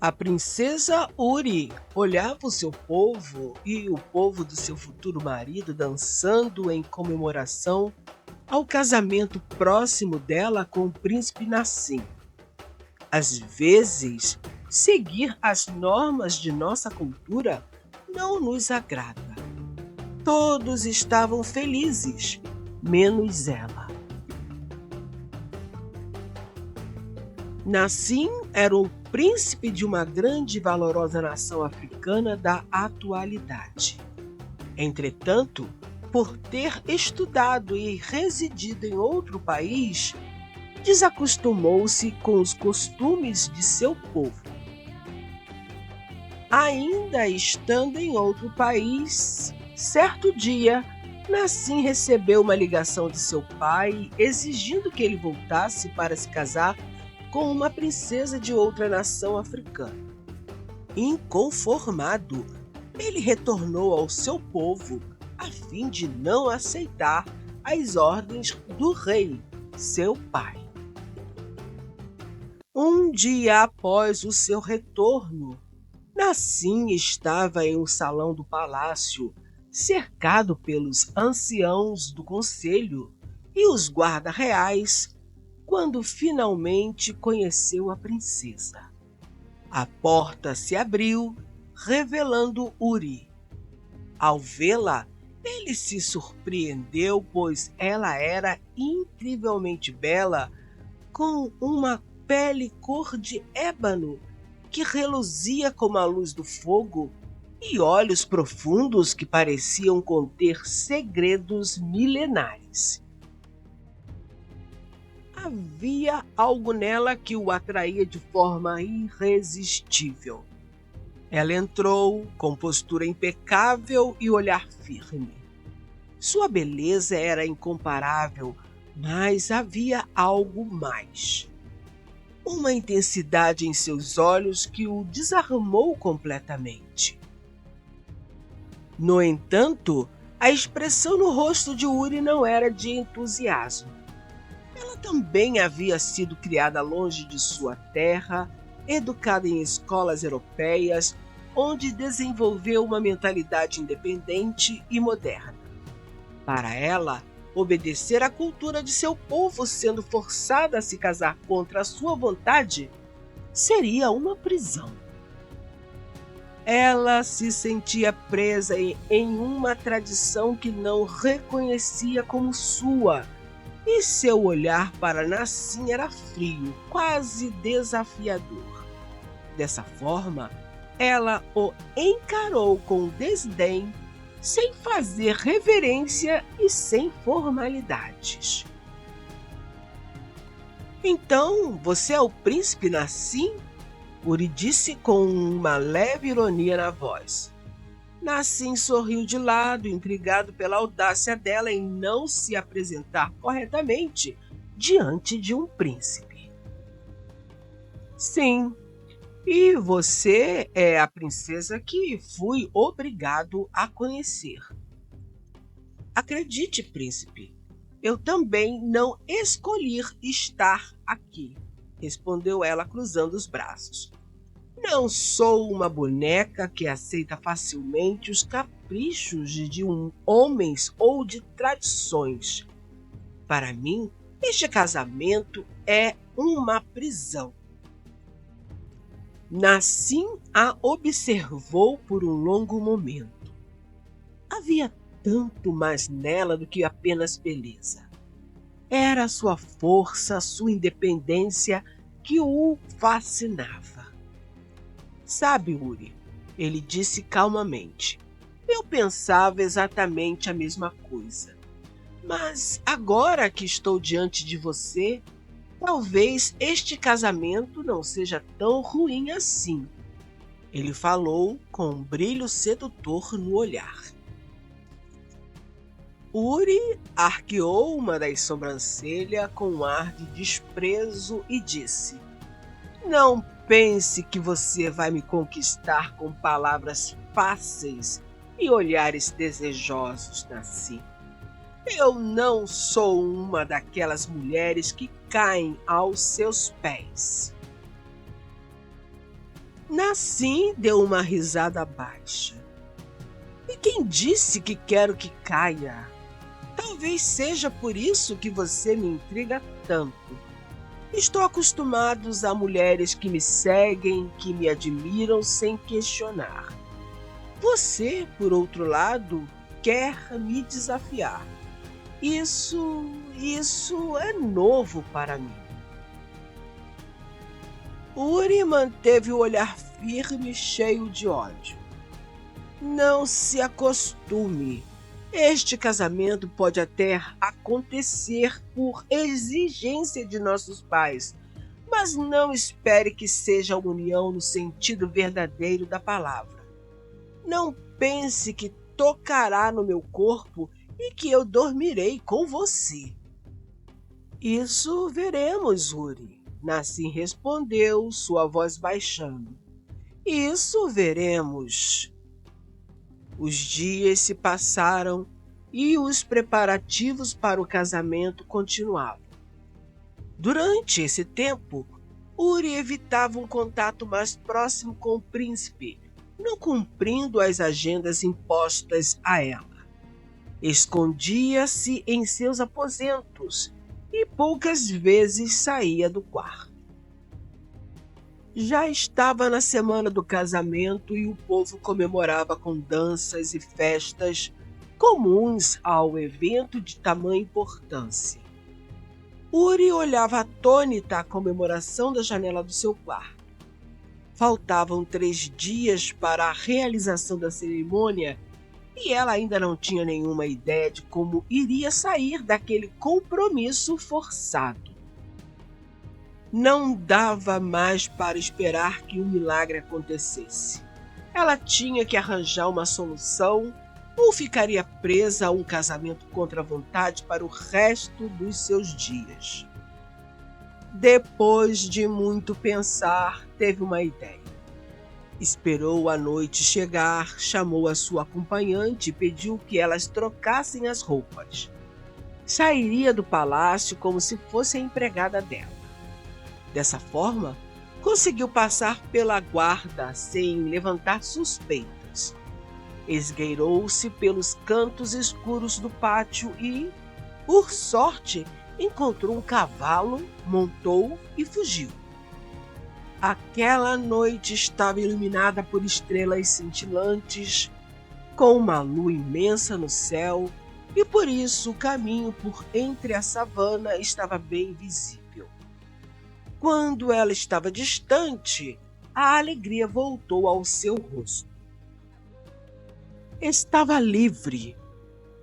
A princesa Uri olhava o seu povo e o povo do seu futuro marido dançando em comemoração ao casamento próximo dela com o príncipe Nassim. Às vezes, seguir as normas de nossa cultura não nos agrada. Todos estavam felizes, menos ela. Nassim era o príncipe de uma grande e valorosa nação africana da atualidade. Entretanto, por ter estudado e residido em outro país, desacostumou-se com os costumes de seu povo. Ainda estando em outro país, certo dia, Nassim recebeu uma ligação de seu pai exigindo que ele voltasse para se casar com uma princesa de outra nação africana. Inconformado, ele retornou ao seu povo a fim de não aceitar as ordens do rei, seu pai. Um dia após o seu retorno, Nassim estava em um salão do palácio, cercado pelos anciãos do conselho e os guardas reais, quando finalmente conheceu a princesa. A porta se abriu, revelando Uri. Ao vê-la, ele se surpreendeu, pois ela era incrivelmente bela, com uma pele cor de ébano que reluzia como a luz do fogo e olhos profundos que pareciam conter segredos milenares. Havia algo nela que o atraía de forma irresistível. Ela entrou com postura impecável e olhar firme. Sua beleza era incomparável, mas havia algo mais. Uma intensidade em seus olhos que o desarmou completamente. No entanto, a expressão no rosto de Uri não era de entusiasmo. Ela também havia sido criada longe de sua terra, educada em escolas europeias, onde desenvolveu uma mentalidade independente e moderna. Para ela, obedecer à cultura de seu povo, sendo forçada a se casar contra a sua vontade, seria uma prisão. Ela se sentia presa em uma tradição que não reconhecia como sua, e seu olhar para Nassim era frio, quase desafiador. Dessa forma, ela o encarou com desdém, sem fazer reverência e sem formalidades. Então, você é o príncipe Nassim? Uri disse com uma leve ironia na voz. Nassim sorriu de lado, intrigado pela audácia dela em não se apresentar corretamente diante de um príncipe. Sim, e você é a princesa que fui obrigado a conhecer. Acredite, príncipe, eu também não escolhi estar aqui, respondeu ela cruzando os braços. Não sou uma boneca que aceita facilmente os caprichos de homens ou de tradições. Para mim, este casamento é uma prisão. Nassim a observou por um longo momento. Havia tanto mais nela do que apenas beleza. Era sua força, sua independência que o fascinava. Sabe, Uri, ele disse calmamente, eu pensava exatamente a mesma coisa. Mas agora que estou diante de você, talvez este casamento não seja tão ruim assim. Ele falou com um brilho sedutor no olhar. Uri arqueou uma das sobrancelhas com um ar de desprezo e disse, não pense que você vai me conquistar com palavras fáceis e olhares desejosos, Nassim. Eu não sou uma daquelas mulheres que caem aos seus pés. Nassim deu uma risada baixa. E quem disse que quero que caia? Talvez seja por isso que você me intriga tanto. Estou acostumado a mulheres que me seguem, que me admiram sem questionar. Você, por outro lado, quer me desafiar. Isso é novo para mim. Uri manteve o olhar firme, cheio de ódio. Não se acostume. Este casamento pode até acontecer por exigência de nossos pais, mas não espere que seja uma união no sentido verdadeiro da palavra. Não pense que tocará no meu corpo e que eu dormirei com você. Isso veremos, Uri. Nassim respondeu, sua voz baixando. Isso veremos. Os dias se passaram e os preparativos para o casamento continuavam. Durante esse tempo, Uri evitava um contato mais próximo com o príncipe, não cumprindo as agendas impostas a ela. Escondia-se em seus aposentos e poucas vezes saía do quarto. Já estava na semana do casamento e o povo comemorava com danças e festas comuns ao evento de tamanha importância. Uri olhava atônita a comemoração da janela do seu quarto. Faltavam 3 dias para a realização da cerimônia e ela ainda não tinha nenhuma ideia de como iria sair daquele compromisso forçado. Não dava mais para esperar que o milagre acontecesse. Ela tinha que arranjar uma solução ou ficaria presa a um casamento contra a vontade para o resto dos seus dias. Depois de muito pensar, teve uma ideia. Esperou a noite chegar, chamou a sua acompanhante e pediu que elas trocassem as roupas. Sairia do palácio como se fosse a empregada dela. Dessa forma, conseguiu passar pela guarda sem levantar suspeitas. Esgueirou-se pelos cantos escuros do pátio e, por sorte, encontrou um cavalo, montou e fugiu. Aquela noite estava iluminada por estrelas cintilantes, com uma lua imensa no céu, e por isso o caminho por entre a savana estava bem visível. Quando ela estava distante, a alegria voltou ao seu rosto. Estava livre.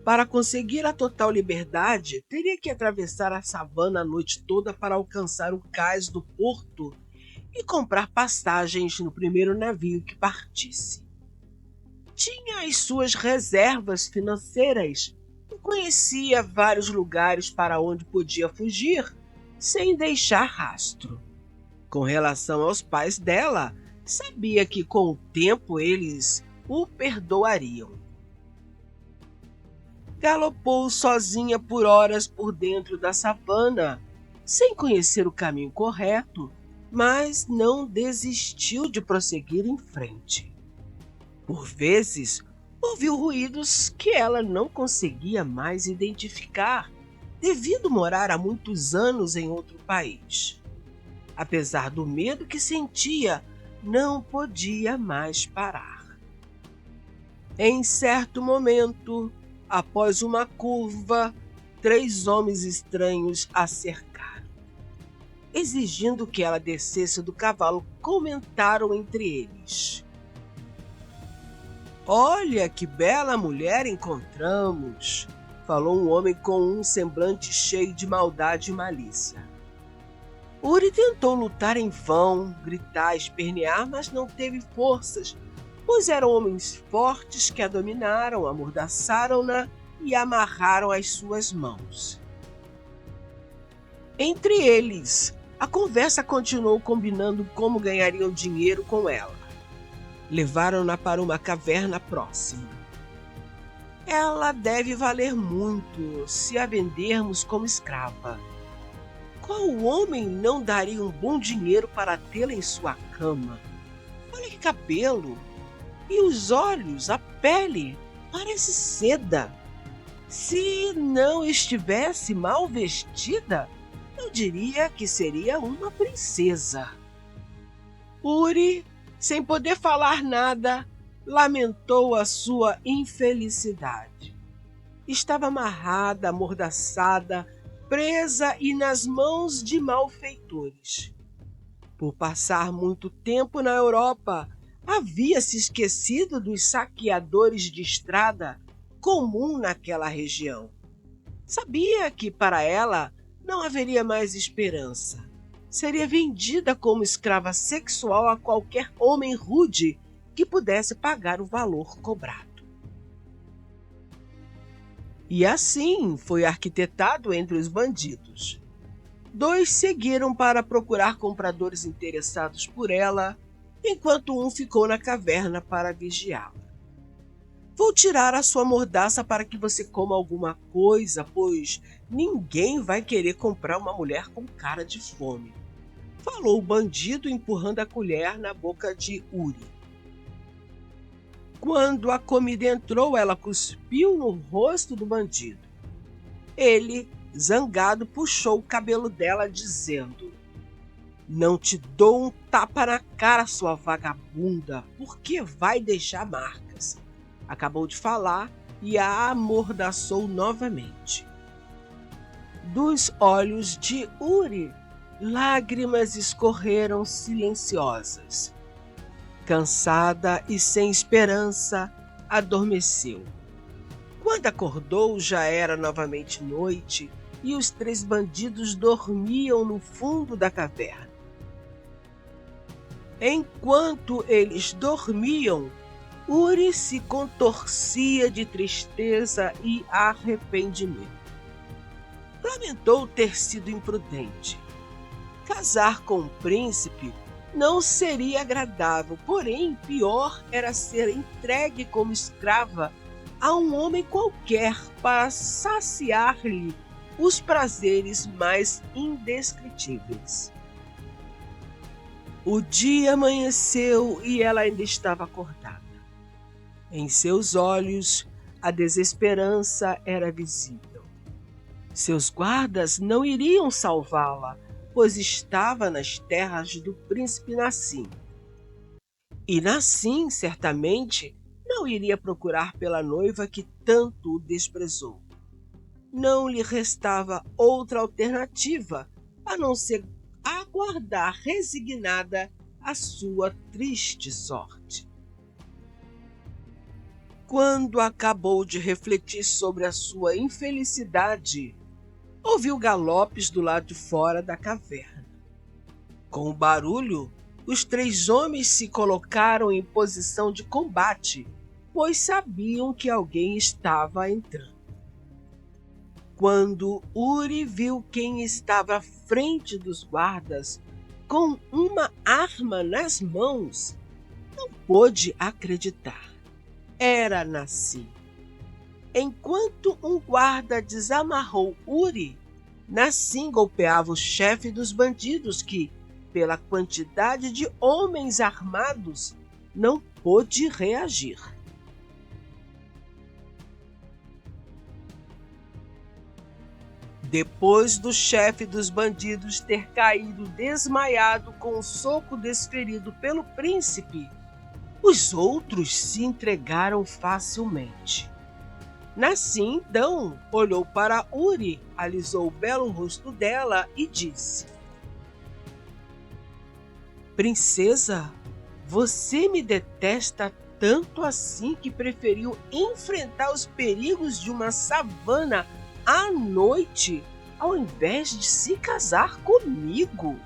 Para conseguir a total liberdade, teria que atravessar a savana a noite toda para alcançar o cais do porto e comprar passagens no primeiro navio que partisse. Tinha as suas reservas financeiras e conhecia vários lugares para onde podia fugir sem deixar rastro. Com relação aos pais dela, sabia que com o tempo eles o perdoariam. Galopou sozinha por horas por dentro da savana, sem conhecer o caminho correto, mas não desistiu de prosseguir em frente. Por vezes, ouviu ruídos que ela não conseguia mais identificar, devido morar há muitos anos em outro país. Apesar do medo que sentia, não podia mais parar. Em certo momento, após uma curva, 3 homens estranhos a cercaram. Exigindo que ela descesse do cavalo, comentaram entre eles: "Olha que bela mulher encontramos!" falou um homem com um semblante cheio de maldade e malícia. Uri tentou lutar em vão, gritar, espernear, mas não teve forças, pois eram homens fortes que a dominaram, amordaçaram-na e amarraram as suas mãos. Entre eles, a conversa continuou combinando como ganhariam dinheiro com ela. Levaram-na para uma caverna próxima. Ela deve valer muito se a vendermos como escrava. Qual homem não daria um bom dinheiro para tê-la em sua cama? Olha que cabelo! E os olhos, a pele, parece seda. Se não estivesse mal vestida, eu diria que seria uma princesa. Uri, sem poder falar nada, lamentou a sua infelicidade. Estava amarrada, amordaçada, presa e nas mãos de malfeitores. Por passar muito tempo na Europa, havia se esquecido dos saqueadores de estrada comum naquela região. Sabia que para ela não haveria mais esperança. Seria vendida como escrava sexual a qualquer homem rude que pudesse pagar o valor cobrado. E assim foi arquitetado entre os bandidos. 2 seguiram para procurar compradores interessados por ela, enquanto um ficou na caverna para vigiá-la. Vou tirar a sua mordaça para que você coma alguma coisa, pois ninguém vai querer comprar uma mulher com cara de fome, falou o bandido empurrando a colher na boca de Uri. Quando a comida entrou, ela cuspiu no rosto do bandido. Ele, zangado, puxou o cabelo dela, dizendo: "Não te dou um tapa na cara, sua vagabunda, porque vai deixar marcas." Acabou de falar e a amordaçou novamente. Dos olhos de Uri, lágrimas escorreram silenciosas. Cansada e sem esperança, adormeceu. Quando acordou, já era novamente noite e os 3 bandidos dormiam no fundo da caverna. Enquanto eles dormiam, Uri se contorcia de tristeza e arrependimento. Lamentou ter sido imprudente. Casar com um príncipe não seria agradável, porém pior era ser entregue como escrava a um homem qualquer para saciar-lhe os prazeres mais indescritíveis. O dia amanheceu e ela ainda estava acordada. Em seus olhos, a desesperança era visível. Seus guardas não iriam salvá-la, pois estava nas terras do príncipe Nassim. E Nassim, certamente, não iria procurar pela noiva que tanto o desprezou. Não lhe restava outra alternativa a não ser aguardar resignada a sua triste sorte. Quando acabou de refletir sobre a sua infelicidade, ouviu galopes do lado de fora da caverna. Com o barulho, os 3 homens se colocaram em posição de combate, pois sabiam que alguém estava entrando. Quando Uri viu quem estava à frente dos guardas, com uma arma nas mãos, não pôde acreditar. Era Nassim. Enquanto um guarda desamarrou Uri, Nassim golpeava o chefe dos bandidos que, pela quantidade de homens armados, não pôde reagir. Depois do chefe dos bandidos ter caído desmaiado com o soco desferido pelo príncipe, os outros se entregaram facilmente. Nassim, então, olhou para Uri, alisou o belo rosto dela e disse: "Princesa, você me detesta tanto assim que preferiu enfrentar os perigos de uma savana à noite ao invés de se casar comigo?"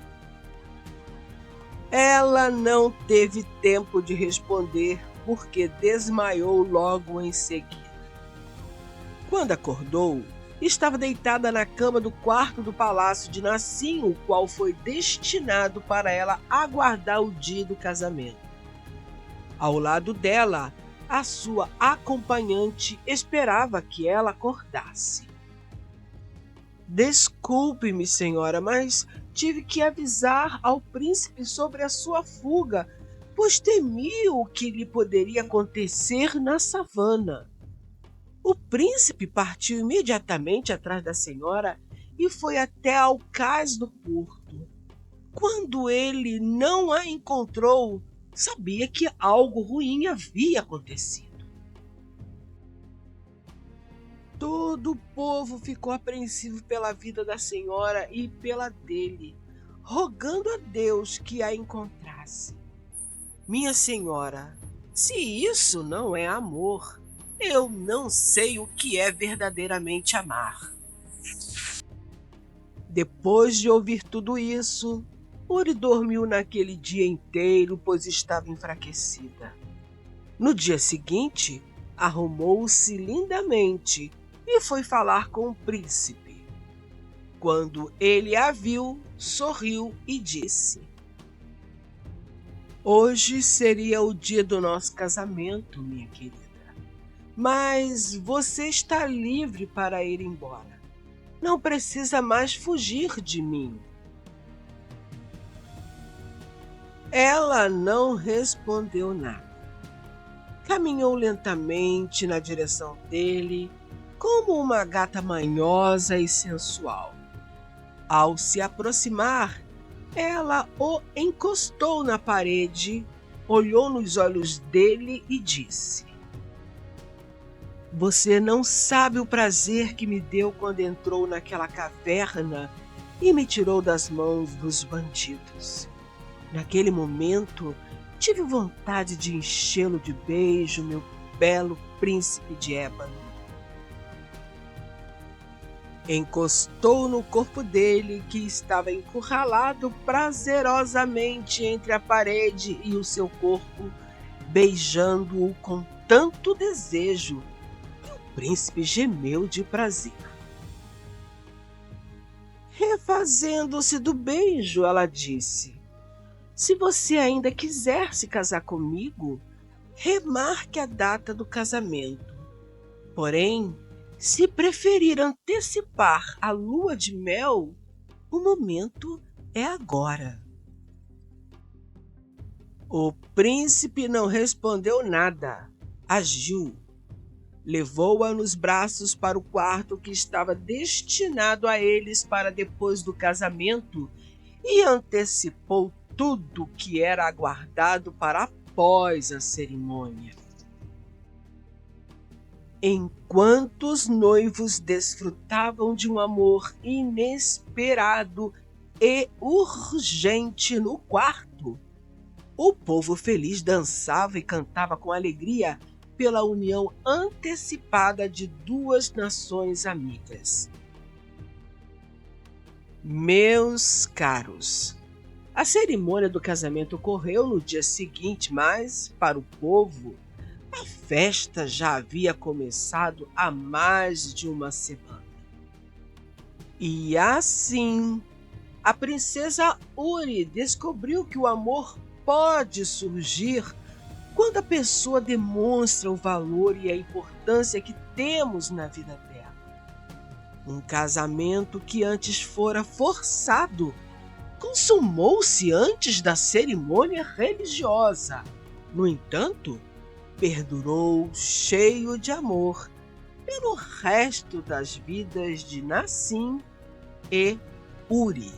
Ela não teve tempo de responder porque desmaiou logo em seguida. Quando acordou, estava deitada na cama do quarto do palácio de Nassim, o qual foi destinado para ela aguardar o dia do casamento. Ao lado dela, a sua acompanhante esperava que ela acordasse. "Desculpe-me, senhora, mas tive que avisar ao príncipe sobre a sua fuga. pois temia o que lhe poderia acontecer na savana. O príncipe partiu imediatamente atrás da senhora e foi até ao cais do porto. Quando ele não a encontrou, sabia que algo ruim havia acontecido. Todo o povo ficou apreensivo pela vida da senhora e pela dele, rogando a Deus que a encontrasse. Minha senhora, se isso não é amor, eu não sei o que é verdadeiramente amar. Depois de ouvir tudo isso, Uri dormiu naquele dia inteiro, pois estava enfraquecida. No dia seguinte, arrumou-se lindamente e foi falar com o príncipe. Quando ele a viu, sorriu e disse: Hoje seria o dia do nosso casamento, minha querida. Mas você está livre para ir embora. Não precisa mais fugir de mim. Ela não respondeu nada. Caminhou lentamente na direção dele, como uma gata manhosa e sensual. Ao se aproximar, ela o encostou na parede, olhou nos olhos dele e disse: Você não sabe o prazer que me deu quando entrou naquela caverna e me tirou das mãos dos bandidos. Naquele momento, tive vontade de enchê-lo de beijo, meu belo príncipe de ébano. Encostou no corpo dele, que estava encurralado prazerosamente entre a parede e o seu corpo, beijando-o com tanto desejo que o príncipe gemeu de prazer. Refazendo-se do beijo, ela disse: Se você ainda quiser se casar comigo, remarque a data do casamento. Porém, se preferir antecipar a lua de mel, o momento é agora. O príncipe não respondeu nada. Agiu. Levou-a nos braços para o quarto que estava destinado a eles para depois do casamento e antecipou tudo que era aguardado para após a cerimônia. Enquanto os noivos desfrutavam de um amor inesperado e urgente no quarto, o povo feliz dançava e cantava com alegria pela união antecipada de duas nações amigas. Meus caros, a cerimônia do casamento ocorreu no dia seguinte, mas, para o povo, a festa já havia começado há mais de uma semana. E assim, a princesa Uri descobriu que o amor pode surgir quando a pessoa demonstra o valor e a importância que temos na vida dela. Um casamento que antes fora forçado consumou-se antes da cerimônia religiosa. No entanto, perdurou cheio de amor pelo resto das vidas de Nassim e Uri.